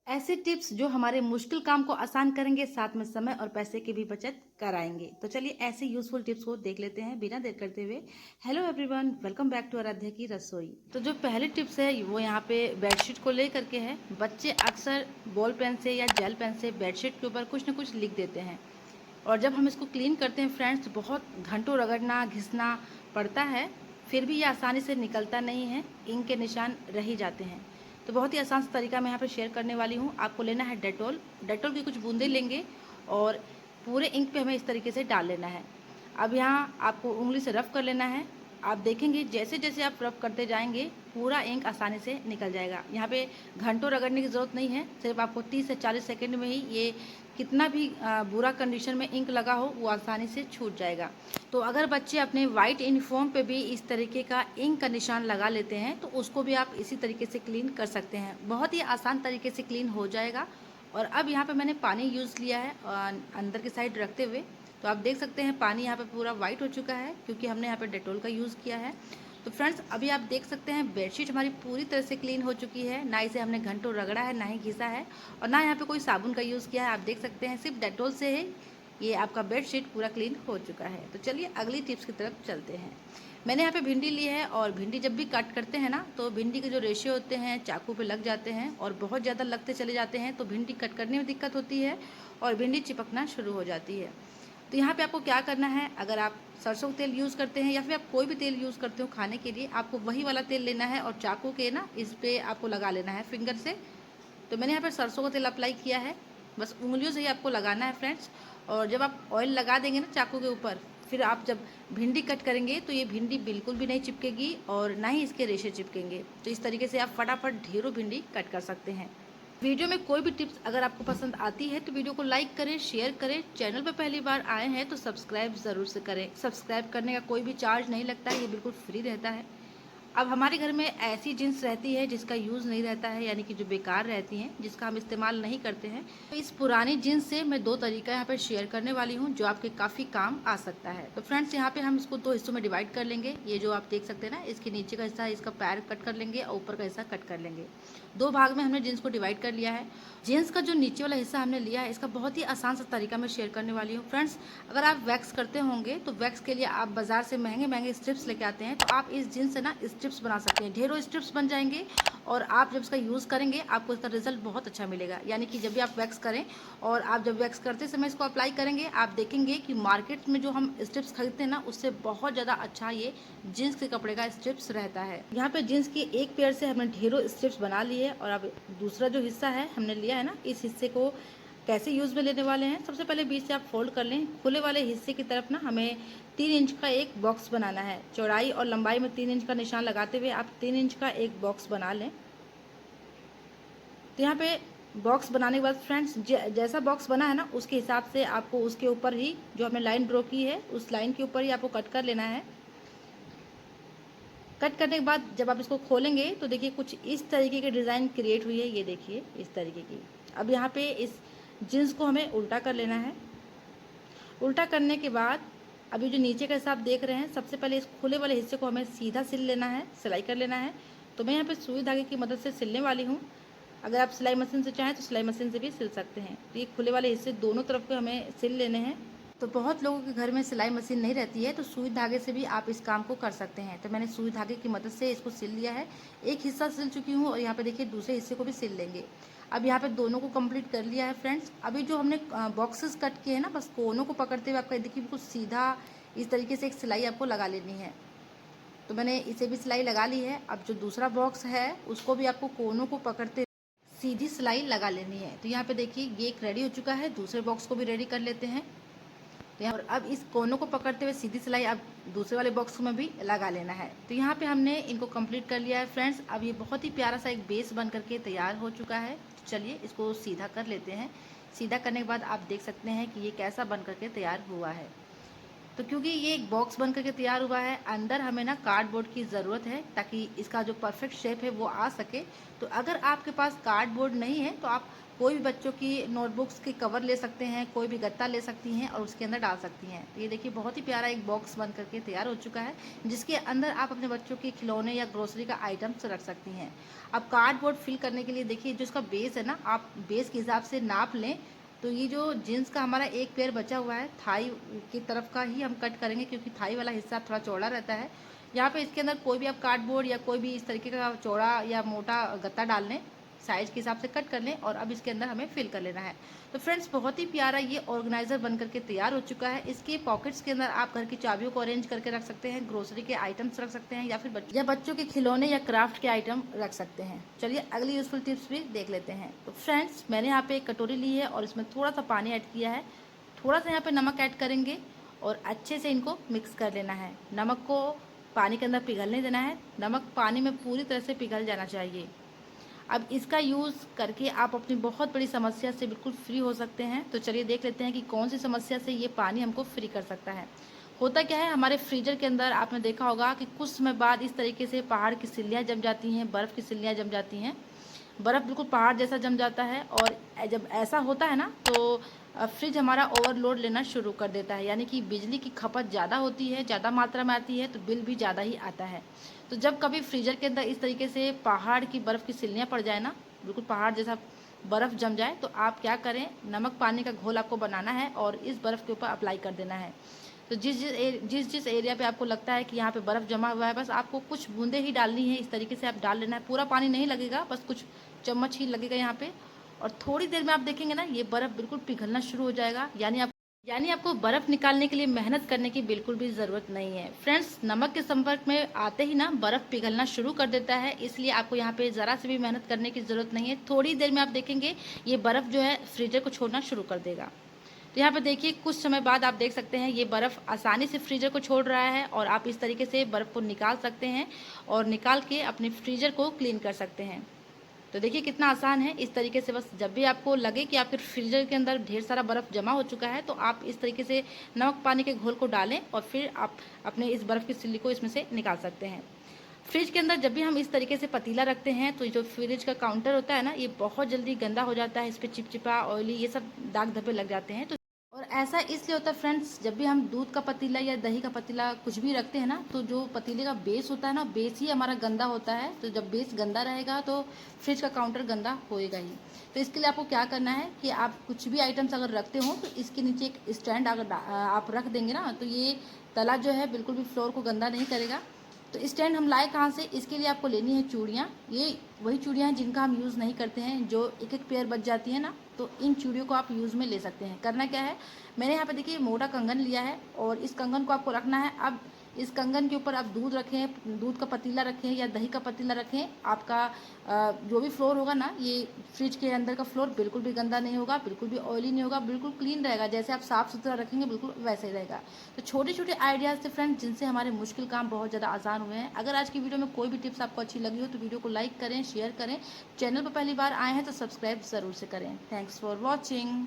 ऐसे टिप्स जो हमारे मुश्किल काम को आसान करेंगे, साथ में समय और पैसे की भी बचत कराएंगे। तो चलिए ऐसे यूजफुल टिप्स को देख लेते हैं बिना देर करते हुए। Hello everyone, welcome back to Aaradhya की रसोई। तो जो पहले टिप्स है वो यहाँ पे बेडशीट को लेकर के है। बच्चे अक्सर बॉल पेन से या जेल पेन से बेडशीट के ऊपर कुछ न कुछ लिख देते हैं, और जब हम इसको क्लीन करते हैं फ्रेंड्स, तो बहुत घंटों रगड़ना घिसना पड़ता है। फिर भी ये आसानी से निकलता नहीं है, इंक के निशान रह ही जाते हैं। तो बहुत ही आसान सा तरीका मैं यहाँ पे शेयर करने वाली हूँ। आपको लेना है डेटॉल। डेटॉल की कुछ बूंदें लेंगे और पूरे इंक पे हमें इस तरीके से डाल लेना है। अब यहाँ आपको उंगली से रफ कर लेना है। आप देखेंगे जैसे जैसे आप रफ करते जाएंगे पूरा इंक आसानी से निकल जाएगा। यहाँ पे घंटों रगड़ने की ज़रूरत नहीं है, सिर्फ आपको 30 से 40 सेकंड में ही ये कितना भी बुरा कंडीशन में इंक लगा हो वो आसानी से छूट जाएगा। तो अगर बच्चे अपने वाइट यूनिफॉर्म पे भी इस तरीके का इंक का निशान लगा लेते हैं तो उसको भी आप इसी तरीके से क्लीन कर सकते हैं। बहुत ही आसान तरीके से क्लीन हो जाएगा। और अब यहाँ पे मैंने पानी यूज़ लिया है अंदर की साइड रखते हुए। तो आप देख सकते हैं पानी यहाँ पे पूरा वाइट हो चुका है, क्योंकि हमने यहाँ पे डेटॉल का यूज़ किया है। तो फ्रेंड्स अभी आप देख सकते हैं बेडशीट हमारी पूरी तरह से क्लीन हो चुकी है। ना इसे हमने घंटों रगड़ा है, ना ही घिसा है, और ना यहाँ पे कोई साबुन का यूज़ किया है। आप देख सकते हैं सिर्फ डेटॉल से ही ये आपका बेडशीट पूरा क्लीन हो चुका है। तो चलिए अगली टिप्स की तरफ चलते हैं। मैंने यहाँ पे भिंडी ली है, और भिंडी जब भी कट करते हैं ना तो भिंडी के जो रेशे होते हैं चाकू पे लग जाते हैं, और बहुत ज़्यादा लगते चले जाते हैं तो भिंडी कट करने में दिक्कत होती है और भिंडी चिपकना शुरू हो जाती है। तो यहाँ पे आपको क्या करना है, अगर आप सरसों का तेल यूज़ करते हैं या फिर आप कोई भी तेल यूज़ करते हो खाने के लिए, आपको वही वाला तेल लेना है और चाकू के ना इस पे आपको लगा लेना है फिंगर से। तो मैंने यहाँ पर सरसों का तेल अप्लाई किया है, बस उंगलियों से ही आपको लगाना है फ्रेंड्स। और जब आप ऑयल लगा देंगे ना चाकू के ऊपर, फिर आप जब भिंडी कट करेंगे तो ये भिंडी बिल्कुल भी नहीं चिपकेगी और ना ही इसके रेशे चिपकेंगे। तो इस तरीके से आप फटाफट ढेरों भिंडी कट कर सकते हैं। वीडियो में कोई भी टिप्स अगर आपको पसंद आती है तो वीडियो को लाइक करें, शेयर करें। चैनल पर पहली बार आए हैं तो सब्सक्राइब ज़रूर से करें। सब्सक्राइब करने का कोई भी चार्ज नहीं लगता है, ये बिल्कुल फ्री रहता है। अब हमारे घर में ऐसी जीन्स रहती है जिसका यूज़ नहीं रहता है, यानी कि जो बेकार रहती हैं, जिसका हम इस्तेमाल नहीं करते हैं। तो इस पुरानी जीन्स से मैं दो तरीका यहाँ पर शेयर करने वाली हूँ जो आपके काफ़ी काम आ सकता है। तो फ्रेंड्स यहाँ पे हम इसको दो हिस्सों में डिवाइड कर लेंगे। ये जो आप देख सकते हैं ना, इसके नीचे का हिस्सा इसका पैर कट कर लेंगे और ऊपर का हिस्सा कट कर लेंगे। दो भाग में हमने जीन्स को डिवाइड कर लिया है। जीन्स का जो नीचे वाला हिस्सा हमने लिया है, इसका बहुत ही आसान सा तरीका मैं शेयर करने वाली हूँ। फ्रेंड्स अगर आप वैक्स करते होंगे तो वैक्स के लिए आप बाजार से महंगे महंगे स्ट्रिप्स लेके आते हैं, तो आप इस जीन्स से ना स्ट्रिप्स बना सकते हैं। ढेरों स्ट्रिप्स बन जाएंगे, और आप जब इसका यूज़ करेंगे आपको इसका रिजल्ट बहुत अच्छा मिलेगा। यानी कि जब भी आप वैक्स करें और आप जब वैक्स करते समय इसको अप्लाई करेंगे, आप देखेंगे कि मार्केट में जो हम स्ट्रिप्स खरीदते हैं ना, उससे बहुत ज़्यादा अच्छा ये जीन्स के कपड़े का स्ट्रिप्स रहता है। यहाँ पे जीन्स की एक पेयर से हमने ढेरों स्ट्रिप्स बना लिए, और अब दूसरा जो हिस्सा है हमने लिया है ना, इस हिस्से को कैसे यूज़ में लेने वाले हैं। सबसे पहले बीच से आप फोल्ड कर लें। खुले वाले हिस्से की तरफ ना हमें 3 इंच का एक बॉक्स बनाना है। चौड़ाई और लंबाई में 3 इंच का निशान लगाते हुए आप 3 इंच का एक बॉक्स बना लें। तो यहाँ पे बॉक्स बनाने के बाद फ्रेंड्स जैसा बॉक्स बना है ना, उसके हिसाब से आपको उसके ऊपर ही जो हमने लाइन ड्रॉ की है उस लाइन के ऊपर ही आपको कट कर लेना है। कट करने के बाद जब आप इसको खोलेंगे तो देखिए कुछ इस तरीके की डिज़ाइन क्रिएट हुई है। ये देखिए इस तरीके की। अब यहाँ पे इस जीन्स को हमें उल्टा कर लेना है। उल्टा करने के बाद अभी जो नीचे का हिस्सा आप देख रहे हैं, सबसे पहले इस खुले वाले हिस्से को हमें सीधा सिल लेना है, सिलाई कर लेना है। तो मैं यहाँ पे सुई धागे की मदद से सिलने वाली हूँ। अगर आप सिलाई मशीन से चाहें तो सिलाई मशीन से भी सिल सकते हैं। तो ये खुले वाले हिस्से दोनों तरफ के हमें सिल लेने हैं। तो बहुत लोगों के घर में सिलाई मशीन नहीं रहती है, तो सुई धागे से भी आप इस काम को कर सकते हैं। तो मैंने सुई धागे की मदद से इसको सिल लिया है। एक हिस्सा सिल चुकी हूँ, और यहाँ पे देखिए दूसरे हिस्से को भी सिल लेंगे। अब यहाँ पे दोनों को कंप्लीट कर लिया है फ्रेंड्स। अभी जो हमने बॉक्सेस कट किए हैं ना, बस कोनों को पकड़ते हुए आपका देखिए बिल्कुल सीधा इस तरीके से एक सिलाई आपको लगा लेनी है। तो मैंने इसे भी सिलाई लगा ली है। अब जो दूसरा बॉक्स है उसको भी आपको कोनों को पकड़ते सीधी सिलाई लगा लेनी है। तो यहाँ पे देखिए ये एक रेडी हो चुका है। दूसरे बॉक्स को भी रेडी कर लेते हैं। तो यहाँ पर अब इस कोनों को पकड़ते हुए सीधी सिलाई अब दूसरे वाले बॉक्स में भी लगा लेना है। तो यहाँ पे हमने इनको कंप्लीट कर लिया है फ्रेंड्स। अब ये बहुत ही प्यारा सा एक बेस बन करके तैयार हो चुका है। तो चलिए इसको सीधा कर लेते हैं। सीधा करने के बाद आप देख सकते हैं कि ये कैसा बन करके तैयार हुआ है। तो क्योंकि ये एक बॉक्स बन करके तैयार हुआ है, अंदर हमें ना कार्डबोर्ड की ज़रूरत है ताकि इसका जो परफेक्ट शेप है वो आ सके। तो अगर आपके पास कार्डबोर्ड नहीं है तो आप कोई भी बच्चों की नोटबुक्स की कवर ले सकते हैं, कोई भी गत्ता ले सकती हैं और उसके अंदर डाल सकती हैं। तो ये देखिए बहुत ही प्यारा एक बॉक्स बन करके तैयार हो चुका है, जिसके अंदर आप अपने बच्चों के खिलौने या ग्रोसरी का आइटम्स रख सकती हैं। अब कार्डबोर्ड फिल करने के लिए देखिए जो इसका बेस है ना, आप बेस के हिसाब से नाप लें। तो ये जो जीन्स का हमारा एक पेयर बचा हुआ है, थाई की तरफ का ही हम कट करेंगे क्योंकि थाई वाला हिस्सा थोड़ा चौड़ा रहता है। यहाँ पे इसके अंदर कोई भी आप कार्डबोर्ड या कोई भी इस तरीके का चौड़ा या मोटा गत्ता डाल लें, साइज के हिसाब से कट कर लें और अब इसके अंदर हमें फिल कर लेना है। तो फ्रेंड्स बहुत ही प्यारा ये ऑर्गेनाइजर बन करके तैयार हो चुका है। इसके पॉकेट्स के अंदर आप घर की चाबियों को अरेंज करके रख सकते हैं, ग्रोसरी के आइटम्स रख सकते हैं या फिर बच्चों के खिलौने या क्राफ्ट के आइटम रख सकते हैं। चलिए अगली यूजफुल टिप्स भी देख लेते हैं। तो फ्रेंड्स मैंने यहाँ पे एक कटोरी ली है और इसमें थोड़ा सा पानी ऐड किया है, थोड़ा सा यहाँ पे नमक ऐड करेंगे और अच्छे से इनको मिक्स कर लेना है। नमक को पानी के अंदर पिघलने देना है, नमक पानी में पूरी तरह से पिघल जाना चाहिए। अब इसका यूज़ करके आप अपनी बहुत बड़ी समस्या से बिल्कुल फ्री हो सकते हैं। तो चलिए देख लेते हैं कि कौन सी समस्या से ये पानी हमको फ्री कर सकता है। होता क्या है, हमारे फ्रीजर के अंदर आपने देखा होगा कि कुछ समय बाद इस तरीके से पहाड़ की सिल्लियाँ जम जाती हैं, बर्फ़ की सिल्लियाँ जम जाती हैं, बर्फ़ बिल्कुल पहाड़ जैसा जम जाता है। और जब ऐसा होता है ना तो फ्रिज हमारा ओवरलोड लेना शुरू कर देता है, यानी कि बिजली की खपत ज़्यादा होती है, ज़्यादा मात्रा में आती है तो बिल भी ज़्यादा ही आता है। तो जब कभी फ्रीजर के अंदर इस तरीके से पहाड़ की बर्फ़ की सिल्लियाँ पड़ जाए ना, बिल्कुल पहाड़ जैसा बर्फ़ जम जाए, तो आप क्या करें, नमक पानी का घोल आपको बनाना है और इस बर्फ़ के ऊपर अप्लाई कर देना है। तो जिस एरिया पे आपको लगता है कि यहाँ पे बर्फ़ जमा हुआ है, बस आपको कुछ बूंदें ही डालनी है, इस तरीके से आप डाल लेना है। पूरा पानी नहीं लगेगा, बस कुछ चम्मच ही लगेगा यहाँ पे। और थोड़ी देर में आप देखेंगे ना ये बर्फ़ बिल्कुल पिघलना शुरू हो जाएगा, यानी आपको बर्फ़ निकालने के लिए मेहनत करने की बिल्कुल भी ज़रूरत नहीं है। फ्रेंड्स नमक के संपर्क में आते ही ना बर्फ़ पिघलना शुरू कर देता है, इसलिए आपको यहाँ पे ज़रा से भी मेहनत करने की ज़रूरत नहीं है। थोड़ी देर में आप देखेंगे ये बर्फ़ जो है फ्रीजर को छोड़ना शुरू कर देगा। तो यहाँ पे देखिए कुछ समय बाद आप देख सकते हैं ये बर्फ़ आसानी से फ्रीजर को छोड़ रहा है और आप इस तरीके से बर्फ़ को निकाल सकते हैं और निकाल के अपने फ्रीजर को क्लीन कर सकते हैं। तो देखिए कितना आसान है। इस तरीके से बस जब भी आपको लगे कि आपके फ्रीजर के अंदर ढेर सारा बर्फ़ जमा हो चुका है तो आप इस तरीके से नमक पानी के घोल को डालें और फिर आप अपने इस बर्फ़ की सिल्ली को इसमें से निकाल सकते हैं। फ्रिज के अंदर जब भी हम इस तरीके से पतीला रखते हैं तो जो फ्रिज का काउंटर होता है ना, ये बहुत जल्दी गंदा हो जाता है, इस पर चिपचिपा ऑयली ये सब दाग धब्बे लग जाते हैं। तो और ऐसा इसलिए होता है फ्रेंड्स, जब भी हम दूध का पतीला या दही का पतीला कुछ भी रखते हैं ना, तो जो पतीले का बेस होता है ना, बेस ही हमारा गंदा होता है। तो जब बेस गंदा रहेगा तो फ्रिज का काउंटर गंदा होएगा ही। तो इसके लिए आपको क्या करना है कि आप कुछ भी आइटम्स अगर रखते हो तो इसके नीचे एक स्टैंड अगर आप रख देंगे ना, तो ये तला जो है बिल्कुल भी फ्लोर को गंदा नहीं करेगा। तो स्टैंड हम लाए कहाँ से, इसके लिए आपको लेनी है चूड़ियाँ। ये वही चूड़ियाँ हैं जिनका हम यूज़ नहीं करते हैं, जो एक एक पेयर बच जाती है ना, तो इन चूड़ियों को आप यूज़ में ले सकते हैं। करना क्या है, मैंने यहाँ पे देखिए मोटा कंगन लिया है और इस कंगन को आपको रखना है। अब इस कंगन के ऊपर आप दूध रखें, दूध का पतीला रखें या दही का पतीला रखें, आपका जो भी फ्लोर होगा ना, ये फ्रिज के अंदर का फ्लोर बिल्कुल भी गंदा नहीं होगा, बिल्कुल भी ऑयली नहीं होगा, बिल्कुल क्लीन रहेगा। जैसे आप साफ़ सुथरा रखेंगे बिल्कुल वैसे ही रहेगा। तो छोटे छोटे आइडियाज़ थे फ्रेंड्स, जिनसे हमारे मुश्किल काम बहुत ज़्यादा आसान हुए हैं। अगर आज की वीडियो में कोई भी टिप्स आपको अच्छी लगी हो तो वीडियो को लाइक करें, शेयर करें। चैनल पर पहली बार आए हैं तो सब्सक्राइब ज़रूर से करें। Thanks for watching.